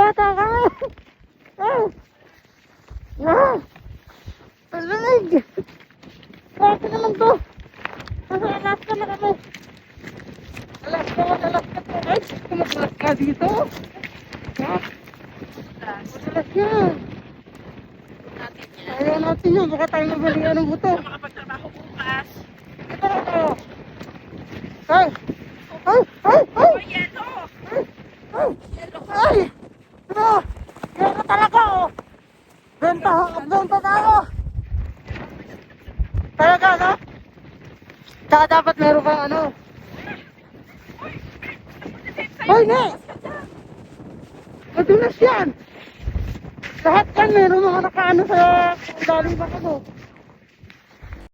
bata ka. Palamig. Bakit naman to? Nasa Alaska na kami. Alaska to. Ay, kumagulat ka dito. Ha? Magulat yan. Ayaw natin yun. Baka tayo nabalian ng buto. Makapagtrabaho bukas. Ito na tayo. Ay! Ay! Ay! Ay! Oh, yelo! Ay! Ay! Ano? Yan talaga oh! Benta tayo! Talaga no? Saka dapat meron kang ano? Hoy ne! Madulas yan! Lahat yan meron mga nakaano sa galing baka mo.